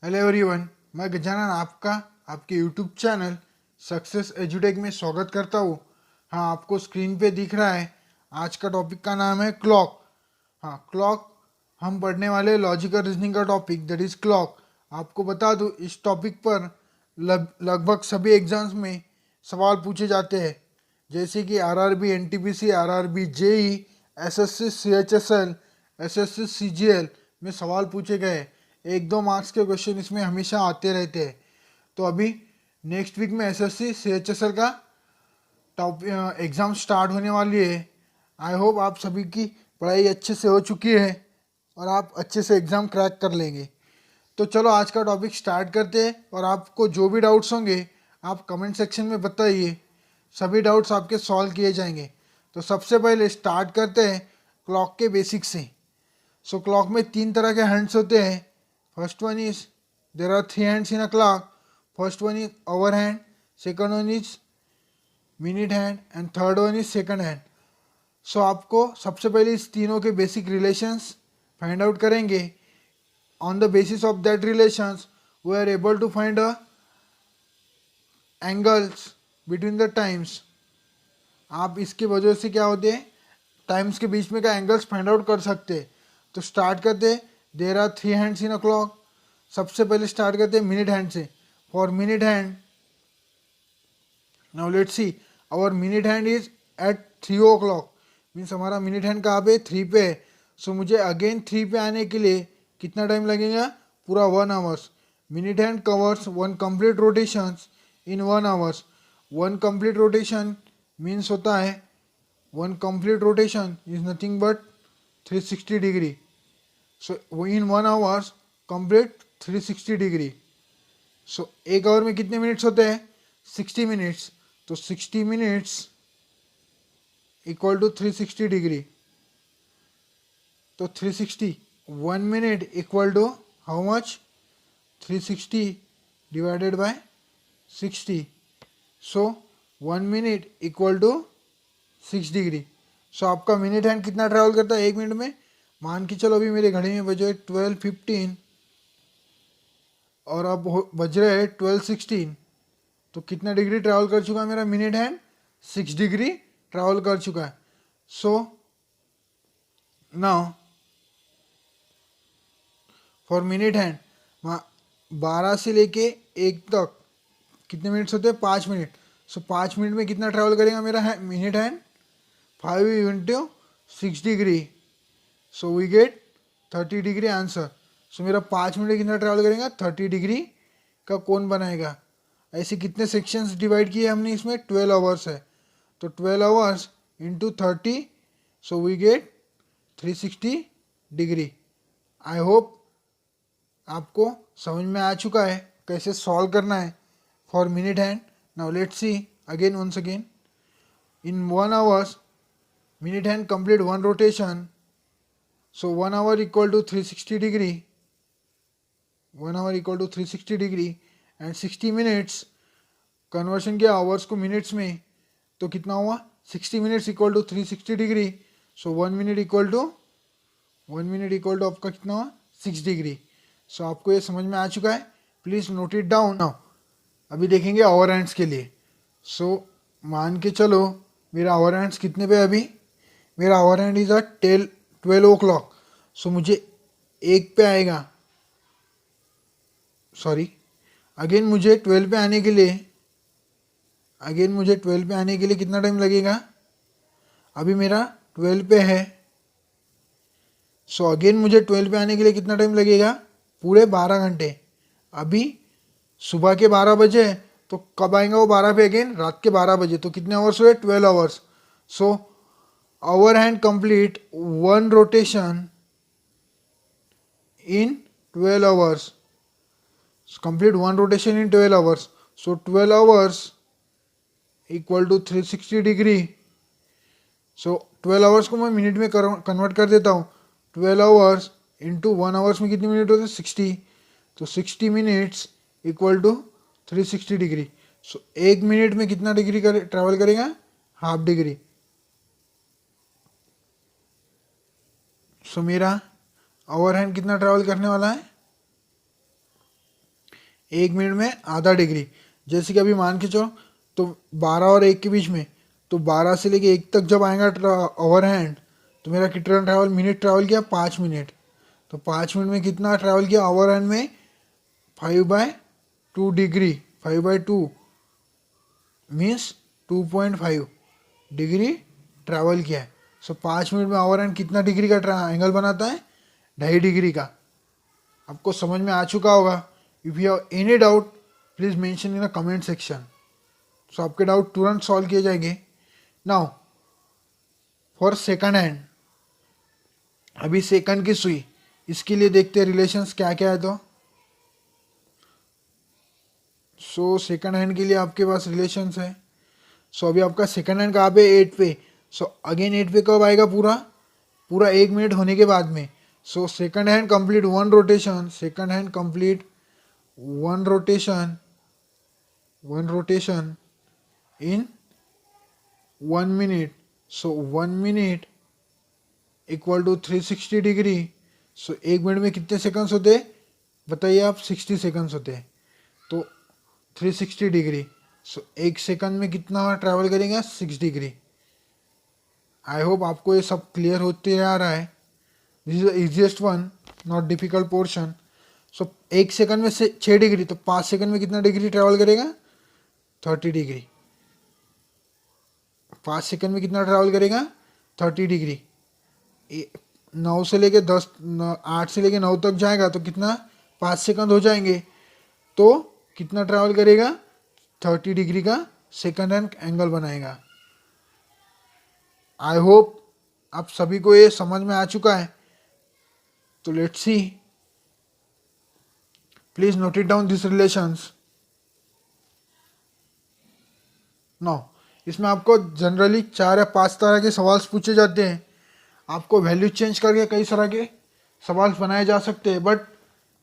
Hello everyone, मैं गजानन आपका आपके यूट्यूब चैनल सक्सेस एजुटेक में स्वागत करता हूँ। हाँ, आपको स्क्रीन पे दिख रहा है। आज का टॉपिक का नाम है क्लॉक। हाँ, क्लॉक हम पढ़ने वाले लॉजिकल रीजनिंग का टॉपिक दैट इज़ क्लॉक। आपको बता दूँ, इस टॉपिक पर लगभग सभी एग्जाम्स में सवाल पूछे जाते हैं, जैसे कि RRB, NTPC, RRB, JE, SSC, CHSL, SSC, CGL में सवाल पूछे गए। 1-2 मार्क्स के क्वेश्चन इसमें हमेशा आते रहते हैं। तो अभी नेक्स्ट वीक में एसएससी सीएचएसएल का टॉप एग्ज़ाम स्टार्ट होने वाली है। आई होप आप सभी की पढ़ाई अच्छे से हो चुकी है और आप अच्छे से एग्ज़ाम क्रैक कर लेंगे। तो चलो आज का टॉपिक स्टार्ट करते हैं, और आपको जो भी डाउट्स होंगे आप कमेंट सेक्शन में बताइए। सभी डाउट्स आपके सॉल्व किए जाएंगे। तो सबसे पहले स्टार्ट करते हैं क्लॉक के बेसिक से। सो क्लॉक में 3 तरह के हैंड्स होते हैं। First one is there are 3 hands in a clock. First one is hour hand, second one is minute hand and third one is second hand. So आपको सबसे पहले इस तीनों के बेसिक रिलेशंस फाइंड आउट करेंगे। On the basis of that relations we are able to find a angles between the times. आप इसकी वजह से क्या होते हैं, टाइम्स के बीच में का एंगल्स फाइंड आउट कर सकते हैं। तो स्टार्ट करते हैं। There are 3 hands in a clock. सबसे पहले स्टार्ट करते हैं मिनट हैंड से। For minute hand, now let's see, our minute hand is at 3 o'clock। Means हमारा मिनट हैंड कहाँ पे, 3 पे है। सो मुझे अगेन 3 पे आने के लिए कितना टाइम लगेगा, पूरा 1 hours. Minute hand covers 1 complete rotation in 1 hours. 1 complete rotation means होता है, 1 complete rotation is nothing but 360 degree. So in 1 hours complete 360 degree. So 1 hour में कितने मिनट्स होते हैं, 60 मिनट्स। तो 60 मिनट्स इक्वल टू 360 डिग्री। तो 360, 1 minute equal to how much, 360 divided by 60। So 1 minute equal to 6 degree. So आपका minute hand कितना travel करता है 1 मिनट में। मान के चलो अभी मेरे घड़ी में बजे 12:15 और अब बज रहे हैं 12:16। तो कितना डिग्री ट्रैवल कर चुका है मेरा मिनट हैंड, 6 डिग्री ट्रैवल कर चुका है। So now for minute hand 12 से लेके 1 तक कितने मिनट्स होते हैं, 5 मिनट। सो 5 मिनट में कितना ट्रैवल करेगा मेरा minute hand, 5 × 6 degree. So we get 30 degree answer. So मेरा 5 मिनट कितना ट्रैवल करेगा, 30 डिग्री का कोण बनाएगा। ऐसे कितने सेक्शंस डिवाइड किए हमने, इसमें 12 आवर्स है। तो 12 hours into 30, so we get 360 degree. I hope आपको समझ में आ चुका है कैसे सॉल्व करना है for minute hand. Now let's see again once again. In 1 hours minute hand complete 1 rotation. So 1 hour equal to 360 degree. 1 hour equal to 360 degree and 60 minutes conversion किया आवर्स को मिनट्स में, तो कितना हुआ, 60 minutes equal to 360 degree. So 1 minute equal to आपका कितना हुआ, 6 degree. सो आपको ये समझ में आ चुका है, please note it down. Now अभी देखेंगे ओवर हैंड्स के लिए। सो मान के चलो मेरा ओवर हैंड्स कितने पे अभी, मेरा hour hand is a 12 o'clock। सो मुझे 1 पे आएगा, सॉरी, अगेन मुझे 12 पे आने के लिए, कितना टाइम लगेगा, अभी मेरा 12 पे है। सो अगेन मुझे 12 पे आने के लिए कितना टाइम लगेगा, पूरे 12 घंटे। अभी सुबह के 12 बजे है, तो कब आएगा वो 12 पे, अगेन रात के 12 बजे। तो कितने आवर्स हुए, 12 hours. So hour hand complete 1 rotation in 12 hours. Complete 1 rotation in 12 hours. So 12 hours equal to 360 degree. So 12 hours को मैं मिनट में कन्वर्ट कर देता हूँ। 12 आवर्स इंटू 1 आवर्स में कितने मिनट होते हैं, 60। तो 60 minutes equal to 360 degree. So 1 minute में कितना डिग्री ट्रैवल करेगा, हाफ डिग्री। सो मेरा ओवर हैंड कितना ट्रैवल करने वाला है, 1 मिनट में आधा डिग्री। जैसे कि अभी मान के चलो तो 12 और 1 के बीच में, तो 12 से लेके 1 तक जब आएगा ओवर हैंड, तो मेरा कितना ट्रैवल मिनट ट्रैवल किया, 5 मिनट। तो 5 मिनट में कितना ट्रैवल किया ओवर हैंड में, 5/2 डिग्री, 5/2 मीन्स 2.5 डिग्री ट्रैवल किया है। सो 5 मिनट में ओवर हैंड कितना डिग्री का एंगल बनाता है, 2.5 डिग्री का। आपको समझ में आ चुका होगा। If you have any doubt please mention in the comment section. So आपके डाउट तुरंत सॉल्व किए जाएंगे। नाउ फॉर सेकंड हैंड, अभी सेकंड की सुई, इसके लिए देखते हैं रिलेशंस क्या क्या है। तो सो सेकंड हैंड के लिए आपके पास रिलेशंस है। सो अभी आपका सेकंड हैंड कहाँ पे, 8 पे। सो अगेन 8 पे कब आएगा, पूरा पूरा 1 मिनट होने के बाद में। So second hand complete 1 rotation, second hand complete 1 rotation, 1 rotation in 1 minute. So 1 minute equal to 360 degree. So 1 minute में कितने सेकंड्स होते हैं बताइए आप, 60 सेकंड्स होते हैं। तो 360 डिग्री, सो 1 सेकंड में कितना ट्रैवल करेगा, 6 डिग्री। आई होप आपको ये सब क्लियर होते आ रहा है। This is the easiest one, not difficult portion. So 1 second में से 6 डिग्री, तो 5 सेकंड में कितना डिग्री ट्रैवल करेगा, 30 डिग्री। 5 सेकंड में कितना ट्रैवल करेगा, 30 डिग्री। 9 से लेके 10, 8 से लेके 9 तक जाएगा तो कितना, 5 सेकंड हो जाएंगे। तो कितना ट्रैवल करेगा, 30 डिग्री का सेकंड हैंड एंगल बनाएगा। आई होप आप सभी को ये समझ में आ चुका है। तो let's see, please note it down this relations. No, इसमें आपको जनरली 4 या 5 तरह के सवाल पूछे जाते हैं। आपको वैल्यू चेंज करके कई तरह के सवाल बनाए जा सकते हैं, बट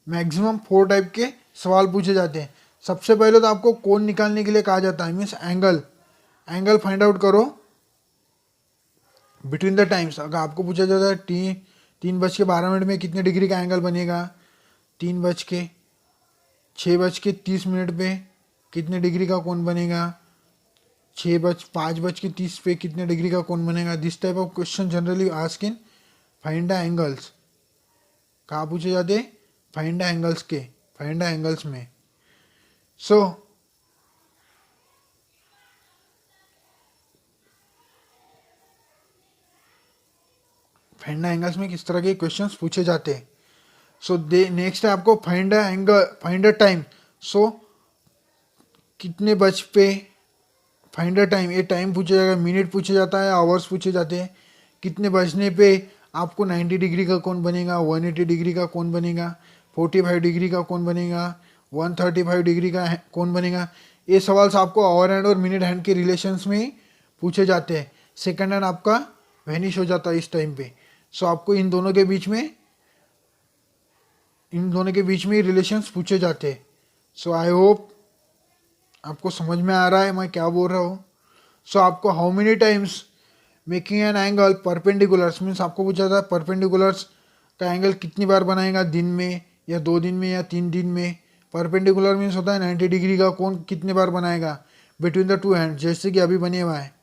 मैक्सिमम 4 टाइप के सवाल पूछे जाते हैं। सबसे पहले तो आपको कोण निकालने के लिए कहा जाता है, means angle, angle find out करो बिटवीन द टाइम्स। अगर आपको पूछा जाता है 3:12 में कितने डिग्री का एंगल बनेगा, 6:30 पे कितने डिग्री का कोण बनेगा, 5:30 पे कितने डिग्री का कोण बनेगा। This type of question generally ask in find the angles. कहाँ पूछे जाते, फाइंड द एंगल्स के, फाइंड द एंगल्स में। सो फाइंड द एंगल्स में किस तरह के क्वेश्चंस पूछे जाते हैं। सो दे नेक्स्ट है आपको find the angle, find the time. So कितने बज पे, फाइंड द टाइम, ये टाइम पूछा जाएगा, मिनट पूछा जाता है, आवर्स पूछे जाते हैं। कितने बजने पे आपको 90 डिग्री का कोण बनेगा, 180 डिग्री का कोण बनेगा, 45 डिग्री का कोण बनेगा, 135 डिग्री का कोण बनेगा। ये सवाल आपको आवर हैंड और मिनट हैंड के रिलेशंस में ही पूछे जाते हैं। सेकंड हैंड आपका वैनिश हो जाता है इस टाइम पे। सो आपको इन दोनों के बीच में रिलेशंस पूछे जाते हैं। सो आई होप आपको समझ में आ रहा है मैं क्या बोल रहा हूँ। सो आपको how many times making an angle perpendiculars, means आपको पूछा था परपेंडिकुलर्स का एंगल कितनी बार बनाएगा, दिन में या 2 दिन में या 3 दिन में। परपेंडिकुलर मीन्स होता है 90 डिग्री का कोण कितने बार बनाएगा बिटवीन द टू हैंड, जैसे कि अभी बने हुआ है।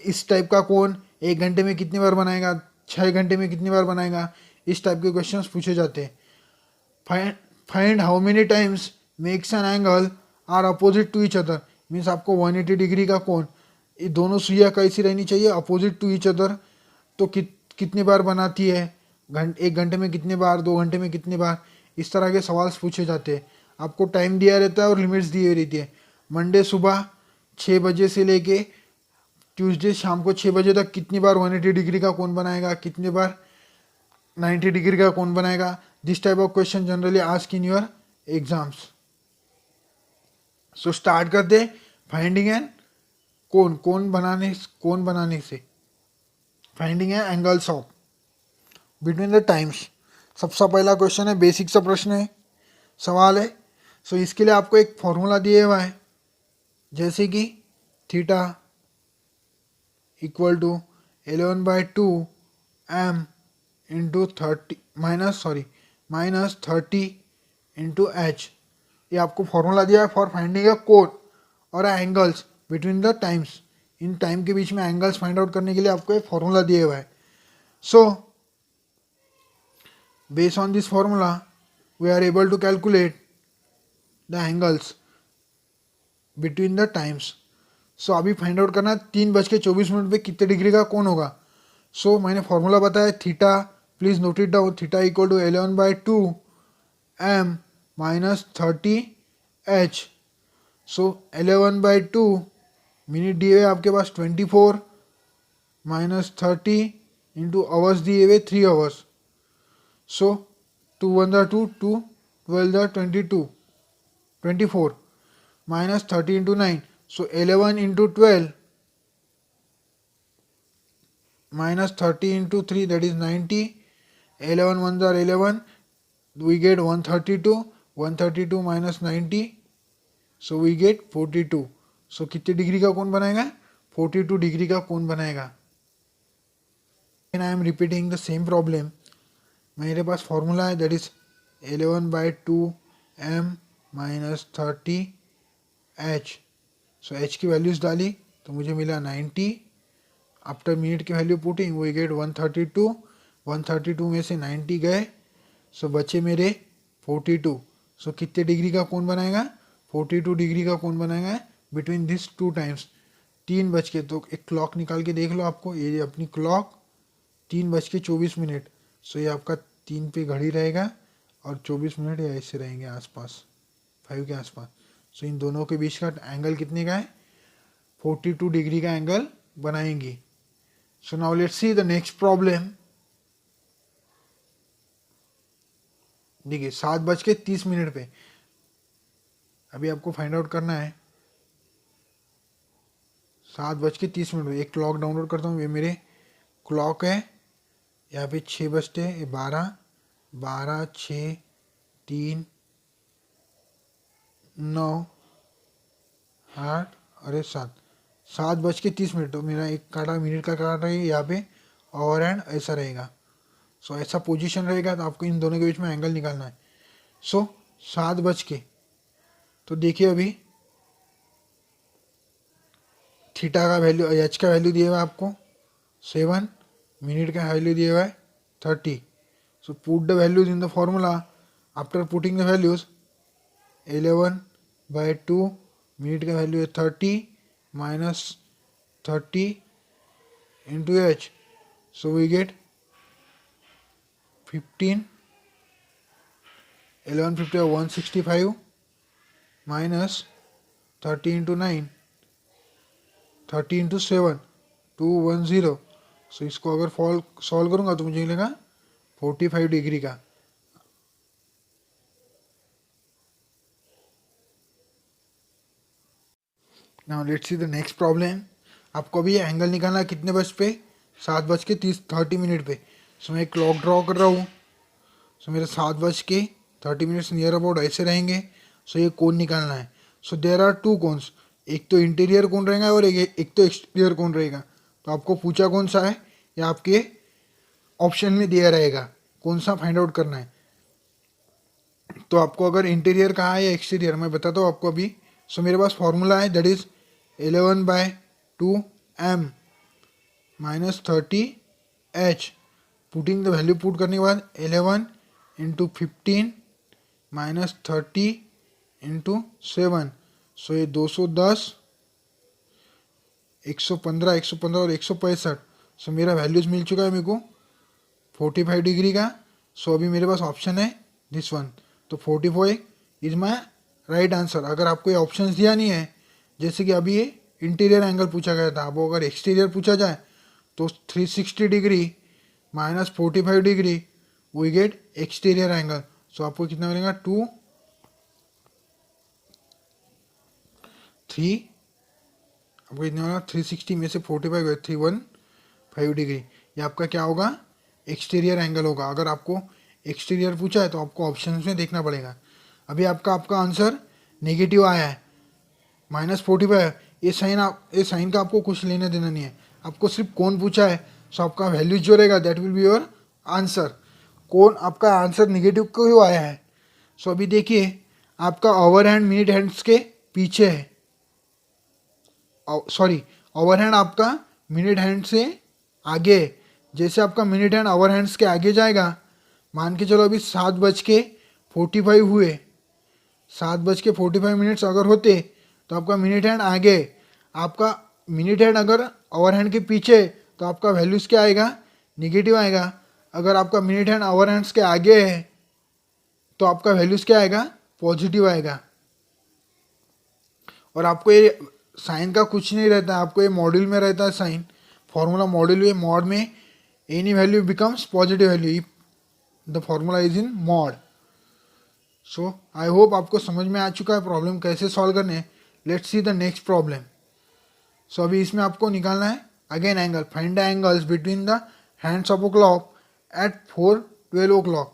इस टाइप का कोण 1 घंटे में कितनी बार बनाएगा, 6 घंटे में कितनी बार बनाएगा। इस टाइप के क्वेश्चंस पूछे जाते हैं। Find how many times makes an angle are opposite to each other, means आपको 180 डिग्री का कोण, ये दोनों सुइयाँ कैसी रहनी चाहिए, अपोजिट टू ईच अदर। तो कितने बार बनाती है, 1 घंटे में कितने बार, 2 घंटे में कितने बार। इस तरह के सवाल पूछे जाते हैं। आपको टाइम दिया रहता है और लिमिट्स दी हुई रहती है। मंडे सुबह 6 बजे से लेके ट्यूसडे शाम को 6 बजे तक कितनी बार 180 डिग्री का कोण बनाएगा, कितने बार 90 डिग्री का कोण बनाएगा। This type of question generally ask in your exams. So start करते फाइंडिंग एन कोण बनाने से finding N angles of between the times. सबसे पहला क्वेश्चन है, बेसिक सा प्रश्न है, सवाल है। सो इसके लिए आपको एक फॉर्मूला दिया हुआ है, जैसे कि theta equal to 11/2 m into 30 minus 30 into h। ये आपको फॉर्मूला दिया है फॉर फाइंडिंग अ कोण और angles between the times. In time के बीच में एंगल्स फाइंड आउट करने के लिए आपको एक फॉर्मूला दिया हुआ है। So based on this formula we are able to calculate the angles between the times. So अभी फाइंड आउट करना है 3:24 पे कितने डिग्री का कोण होगा। सो मैंने फॉर्मूला बताया theta, please note it down, theta equal to 11/2 m minus 30 h। So 11/2 minute दिए हुए आपके पास 24 माइनस 30 इंटू आवर्स दिए हुए 3 hours. So 2 1 2 2 12 22 24 minus 30 into 9. So 11 into 12 minus 30 into 3, that is 90. 11 ones are 11. We get 132. 132 minus 90. So we get 42. So कितने degree का कोण बनाएगा? 42 degree का कोण बनाएगा। And I am repeating the same problem. मेरे पास फॉर्मूला है that is 11/2 m minus 30 h। So h की वैल्यूज डाली तो मुझे मिला 90। आफ्टर मिनट की वैल्यू पुटिंग वी गेट 132। 132 में से 90 गए, सो बचे मेरे 42। सो कितने डिग्री का कोण बनाएगा? 42 डिग्री का कोण बनाएगा बिटवीन दिस टू टाइम्स। 3 बज के, तो एक क्लॉक निकाल के देख लो आपको, ये अपनी क्लॉक 3:24। सो ये आपका 3 पे घड़ी रहेगा और 24 मिनट या ऐसे रहेंगे आसपास 5 के आसपास। सो इन दोनों के बीच का एंगल कितने का है? 42 डिग्री का एंगल बनाएंगी। So now let's see the next problem. देखिए 7:30 पे अभी आपको फाइंड आउट करना है 7:30 पे। एक क्लॉक डाउनलोड करता हूँ, ये मेरे क्लॉक है। यहाँ पे 6 बजते हैं, ये 12 12 6 3 9 8 और 7:30। तो मेरा एक काटा मिनट का काटा है यहाँ पे, ओवर एंड ऐसा रहेगा। सो ऐसा पोजीशन रहेगा, तो आपको इन दोनों के बीच में एंगल निकालना है। सो 7 बज के, तो देखिए अभी थीटा का वैल्यू, एच का वैल्यू दिया हुआ है आपको 7, मिनट का वैल्यू दिया हुआ है 30। So put the values in the formula. After putting the values 11/2 minute का वैल्यू है 30 minus 30 into h. So we get 15 1150 165 minus 30 into 9 30 into 7 210। So इसको अगर सॉल्व करूँगा तो मुझे मिलेगा 45 डिग्री का। Now let's see the next problem. आपको अभी एंगल निकालना है कितने बज पे? 7:30 पे। सो मैं क्लॉक ड्रॉ कर रहा हूँ। सो मेरे 7:30 नियर अबाउट ऐसे रहेंगे। सो ये कोण निकालना है। सो देयर आर 2 कोन्स, एक तो इंटीरियर कोण रहेगा और एक तो एक्सटीरियर कोण रहेगा। तो आपको पूछा कौन सा है, या आपके ऑप्शन में दिया रहेगा कौन सा फाइंड आउट करना है। तो आपको अगर इंटीरियर कहा है या एक्सटीरियर, मैं बताता हूँ आपको अभी। सो मेरे पास फॉर्मूला है that is 11/2 m minus 30 h। Putting the value put करने के बाद 11 इंटू 15 माइनस 30 इंटू 7। सो ये 210 115 115 और 165। सो मेरा वैल्यूज मिल चुका है मेरे को 45 डिग्री का। सो अभी मेरे पास ऑप्शन है दिस वन, तो 45 इज माई राइट आंसर। अगर आपको ये ऑप्शन दिया नहीं है, जैसे कि अभी ये इंटीरियर एंगल पूछा गया था, अब अगर एक्सटीरियर पूछा जाए तो 360 degree minus 45 degree we get exterior angle. So आपको कितना मिलेगा 2 3 आपको कितना होगा 360 में से 45 315 डिग्री। ये आपका क्या होगा? एक्सटीरियर एंगल होगा। अगर आपको एक्सटीरियर पूछा है तो आपको ऑप्शंस में देखना पड़ेगा। अभी आपका आंसर नेगेटिव आया है -45। ये साइन का आपको कुछ लेना देना नहीं है, आपको सिर्फ कौन पूछा है। सो आपका वैल्यूज जो रहेगा that will be your answer. कौन आपका आंसर नेगेटिव क्यों आया है? सो अभी देखिए आपका ओवरहैंड मिनट हैंड्स के पीछे है, सॉरी ओवरहैंड आपका मिनट हैंड से आगे है। जैसे आपका मिनट हैंड ओवरहैंड्स के आगे जाएगा, मान के चलो अभी 7:45 हुए, 7:45 अगर होते तो आपका मिनट हैंड आगे, आपका मिनट हैंड अगर ओवरहैंड के पीछे तो आपका वैल्यूज क्या आएगा, निगेटिव आएगा। अगर आपका मिनट हैंड ओवरहैंड्स के आगे है तो आपका वैल्यूज क्या आएगा, पॉजिटिव आएगा। और आपको ये साइन का कुछ नहीं रहता है, आपको ये मॉड्यूल में रहता है साइन, फॉर्मूला मॉड्यूल में, मॉड में any value becomes positive value, the formula is in mod. So I hope आपको समझ में आ चुका है प्रॉब्लम कैसे सॉल्व करने। Let's see the next problem. So अभी इसमें आपको निकालना है again angle, find the angles between the hands of a clock at 4:12 o'clock।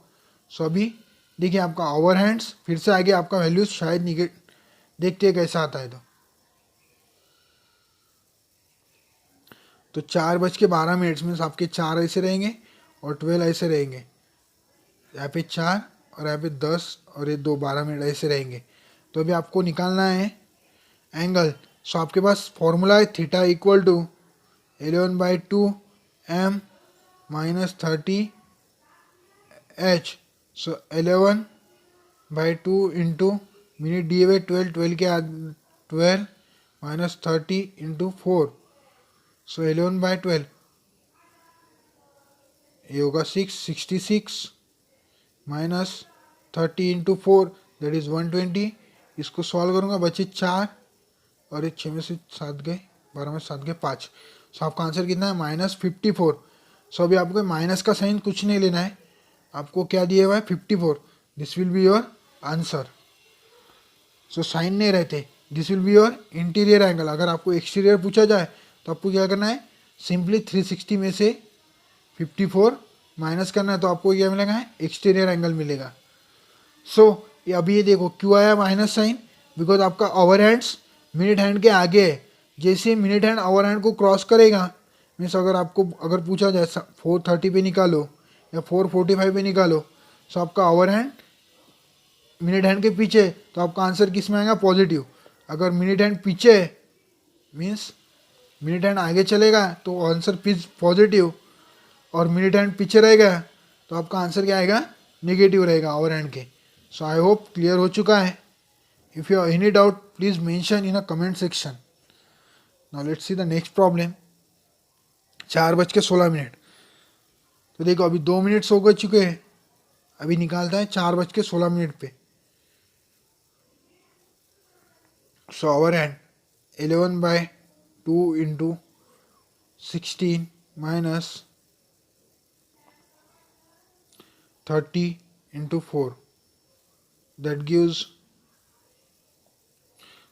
So अभी देखिए आपका ओवर हैंड्स, फिर से आगे आपका वैल्यूज शायद देखते हैं कैसा आता है। तो 4:12 में आपके 4 ऐसे रहेंगे और 12 ऐसे रहेंगे, यहाँ पे 4 और यहाँ पे 10 और ये 12 मिनट ऐसे रहेंगे। तो अभी आपको निकालना है एंगल। सो आपके पास फॉर्मूला है theta equal to 11/2 m minus 30 h। So 11/2 into minute दिए हुए 12, 12 के 12 माइनस 30 इंटू 4। सो 11/12 ये होगा 66 माइनस 30 इंटू 4 दैट इज़ 120। इसको सॉल्व करूँगा, बचे 4 और एक 6 में से 7 गए, 12 में 7 गए 5। सो आपका आंसर कितना है, -54। सो अभी आपको माइनस का साइन कुछ नहीं लेना है, आपको क्या दिया हुआ है 54, this will be your answer. So sine नहीं रहते, this will be your interior angle. अगर आपको एक्सटीरियर पूछा जाए तो आपको क्या करना है, सिंपली 360 में से 54 माइनस करना है, तो आपको क्या मिलेगा, एक्सटीरियर एंगल मिलेगा। सो अभी ये देखो क्यों आया माइनस साइन, बिकॉज आपका ओवर हैंड्स मिनट हैंड के आगे है। जैसे मिनट हैंड ओवर हैंड को क्रॉस करेगा, मीन्स अगर पूछा जाए 4:30 पे निकालो या 4:45 पे निकालो, सो आपका ओवर हैंड मिनट हैंड के पीछे, तो आपका आंसर किस में आएगा, पॉजिटिव। अगर मिनट हैंड पीछे मीन्स मिनट हैंड आगे चलेगा तो आंसर पॉजिटिव, और मिनट हैंड पीछे रहेगा तो आपका आंसर क्या आएगा, नेगेटिव रहेगा ओवर हैंड के। सो आई होप क्लियर हो चुका है। If you have any doubt please mention in a comment section. Now let's see the next problem. 4:16। तो देखो अभी 2 मिनट हो गए चुके हैं, अभी निकालता है 4:16 पे। So over hand 11/2 into 16 minus 30 into 4 that gives,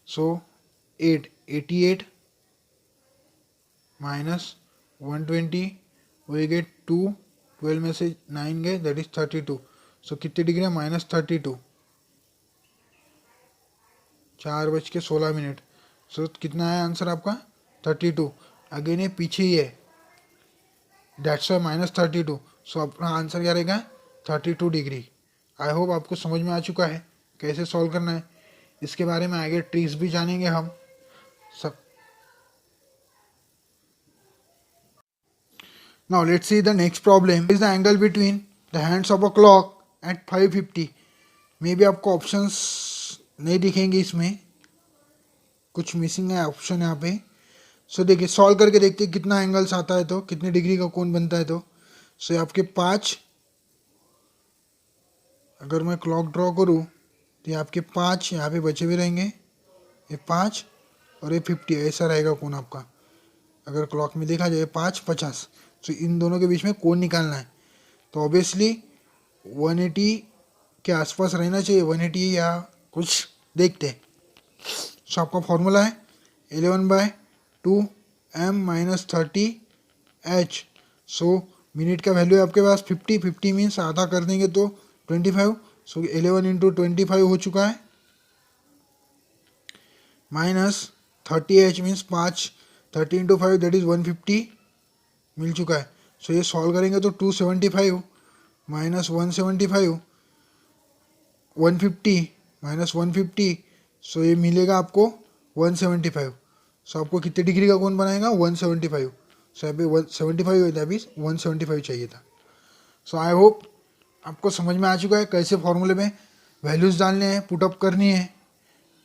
so 88 minus 120 we get 2, 12 में से 9 गए that is 32। सो कितने डिग्री है, -32, 4:16। सो कितना है आंसर आपका, 32। अगेन ये पीछे ही है, दैट्स वाई -32। सो अपना आंसर क्या रहेगा, 32 डिग्री। आई होप आपको समझ में आ चुका है कैसे सॉल्व करना है। इसके बारे में आगे ट्रिक्स भी जानेंगे हम सब। Now let's see the next problem is the angle between the hands of a clock at 5:50। मे भी आपको ऑप्शंस नहीं दिखेंगे, इसमें कुछ मिसिंग है ऑप्शन यहाँ पे। सो देखिए सॉल्व करके देखते हैं कितना एंगल्स आता है, तो कितने डिग्री का कोण बनता है। तो सो आपके 5, अगर मैं क्लॉक ड्रॉ करूँ तो ये आपके 5 यहाँ पे बचे हुए रहेंगे, ये 5 और ये 50 ऐसा रहेगा कोण आपका। अगर क्लॉक में देखा जाए 5, 50, तो इन दोनों के बीच में कोण निकालना है। तो ऑब्वियसली 180 के आसपास रहना चाहिए, 180 या कुछ देखते हैं। सो आपका फॉर्मूला है 11/2 m माइनस 30 h। सो मिनट का वैल्यू है आपके पास 50, 50 मीन्स आधा कर देंगे तो 25। सो 11 इंटू 25 हो चुका है, minus 30h means 5, 30 into 5 that is 150 मिल चुका है। सो ये सॉल्व करेंगे तो 275 माइनस 175 150 -150, सो ये मिलेगा आपको 175। सो आपको कितने डिग्री का कोण बनाएगा? 175। सो यहाँ पे 175 होता है, अभी 175 चाहिए था। सो आई होप आपको समझ में आ चुका है कैसे फॉर्मूले में वैल्यूज़ डालने हैं, पुटअप करनी है।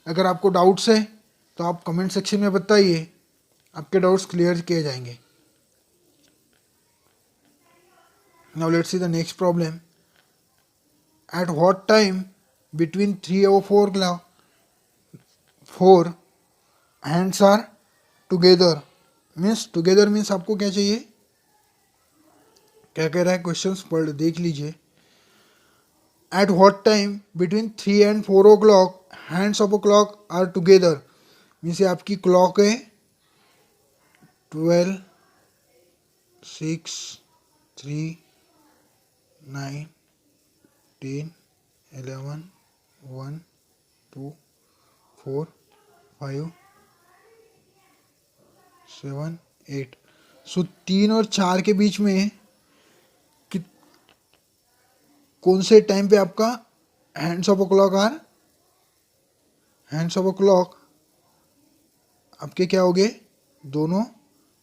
अगर आपको डाउट्स है तो आप कमेंट सेक्शन में बताइए, आपके डाउट्स क्लियर किए जाएंगे। Now let's see the next problem. At what time between 3 और 4 hands are together? Together means आपको क्या चाहिए, क्या कह रहा है क्वेश्चंस पढ़ देख लीजिए। At what time between 3 and 4 o'clock hands of a clock are together? Means ये आपकी क्लॉक है 12, 6, 3, 9, 10, 11, 1, 2, 4, 5, 7, 8। सो 3 और 4 के बीच में कौन से टाइम पे आपका hands of a clock are, hands of a clock आपके क्या होंगे? दोनों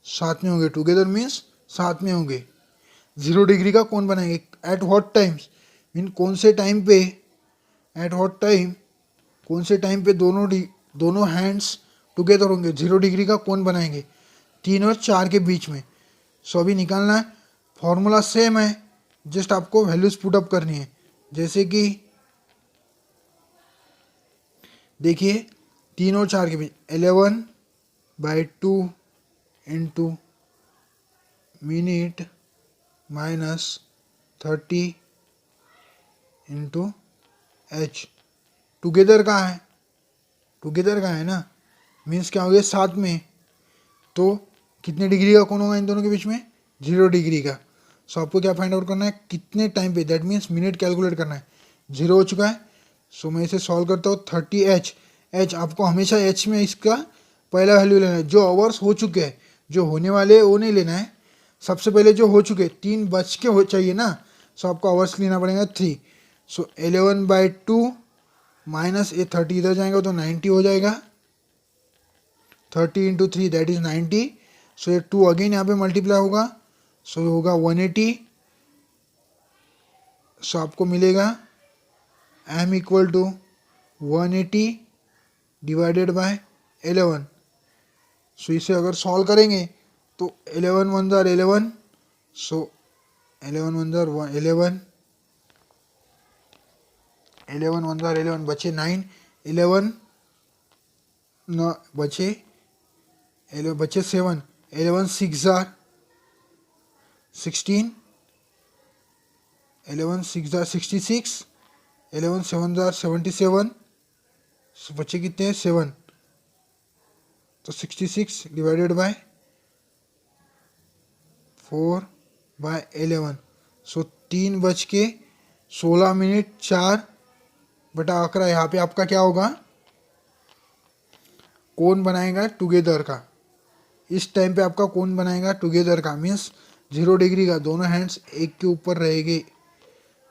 साथ में होंगे। टुगेदर मीन्स साथ में होंगे। 0 डिग्री का कौन बनाएंगे? एट व्हाट टाइम्स मीन कौन से टाइम पे, एट व्हाट टाइम कौन से टाइम पे दोनों हैंड्स टुगेदर होंगे, 0 डिग्री का कौन बनाएंगे? 3 और 4 के बीच में। सो अभी निकालना है, फॉर्मूला सेम है, जस्ट आपको वैल्यूज पुटअप करनी है। जैसे कि देखिए 3 और 4 के बीच 11/2 into minute -30 into H. Together का है, टुगेदर का है ना, मीन्स क्या हो गया? साथ में। तो कितने डिग्री का कौन होगा इन दोनों के बीच में? 0 डिग्री का। सो आपको क्या फाइंड आउट करना है? कितने टाइम पे, दैट मीन्स मिनट कैलकुलेट करना है। 0 हो चुका है, सो मैं इसे सॉल्व करता हूँ। 30H, एच आपको हमेशा एच में इसका पहला वैल्यू लेना है। जो आवर्स हो चुके हैं, जो होने वाले वो नहीं लेना है, सबसे पहले जो हो चुके 3 बज के हो चाहिए ना, सो आपको आवर्स लेना पड़ेगा 3। सो 11/2 माइनस ये 30 इधर जाएगा तो 90 हो जाएगा। 30 इंटू 3 दैट इज 90। सो ये 2 अगेन यहाँ पे मल्टीप्लाई होगा, सो होगा 180। सो आपको मिलेगा m equal to 180 divided by 11। So इसे अगर सॉल्व करेंगे तो 11 1 जार 11, सो 11 1 जार 11, 11 1 जार 11 बचे 9, 11 न बचे 11 बचे 7, 11 6 जार 16, 11 6 जार 66, 11 7 जार 77, सो बचे कितने हैं? 7। तो 66 डिवाइडेड बाय 4/11, सो 3 बज के 16 मिनट 4/11। यहाँ पे आपका क्या होगा? कौन बनाएगा टुगेदर का? इस टाइम पे आपका कौन बनाएगा टुगेदर का? मीन्स 0 डिग्री का, दोनों हैंड्स एक के ऊपर रहेंगे,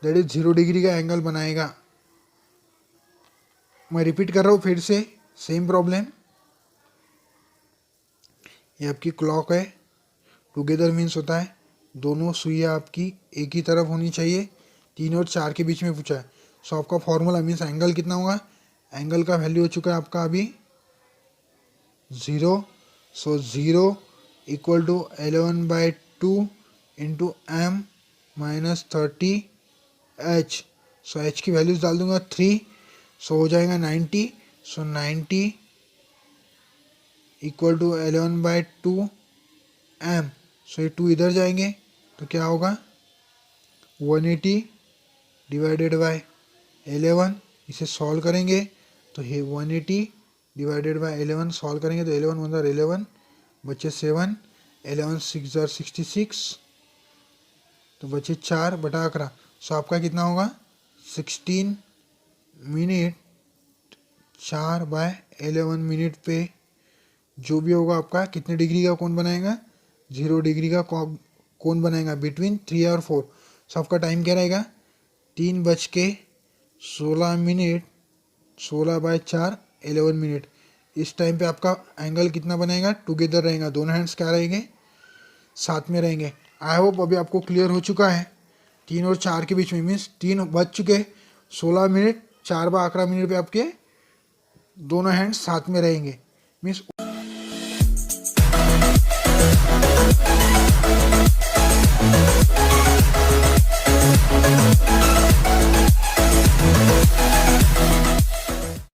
दैट इज 0 डिग्री का एंगल बनाएगा। मैं रिपीट कर रहा हूँ फिर से, सेम प्रॉब्लम। ये आपकी क्लॉक है, टुगेदर मीन्स होता है दोनों सुइयाँ आपकी एक ही तरफ होनी चाहिए। 3 और 4 के बीच में पूछा है। सो आपका फॉर्मूला मीन्स एंगल कितना होगा? एंगल का वैल्यू हो चुका है आपका अभी 0। So 0 equal to 11/2 into m -30h। So h की वैल्यूज डाल दूंगा 3, सो हो जाएगा 90। So 90 equal to 11/2 m। So ये 2 इधर जाएंगे तो क्या होगा? 180 डिवाइडेड बाय 11। इसे सॉल्व करेंगे तो ये 180 डिवाइडेड बाय 11 सॉल्व करेंगे तो 11 1 जार 11 बचे 7, 11 6 जार 66, तो बचे 4/11। सो आपका कितना होगा? 16 मिनट 4/11 मिनट पे जो भी होगा आपका कितने डिग्री का कोण बनाएगा? 0 डिग्री का कोण बनाएगा बिटवीन 3 और 4। सो आपका टाइम क्या रहेगा? 3 बज के 16 मिनट 16/4 11 मिनट। इस टाइम पे आपका एंगल कितना बनेगा, टुगेदर रहेगा, दोनों हैंड्स क्या रहेंगे, साथ में रहेंगे। आई होप अभी आपको क्लियर हो चुका है। 3 और 4 के बीच में मीन्स 3 बज चुके, 16 मिनट 4/11 मिनट पे आपके दोनों हैंड्स साथ में रहेंगे मीन्स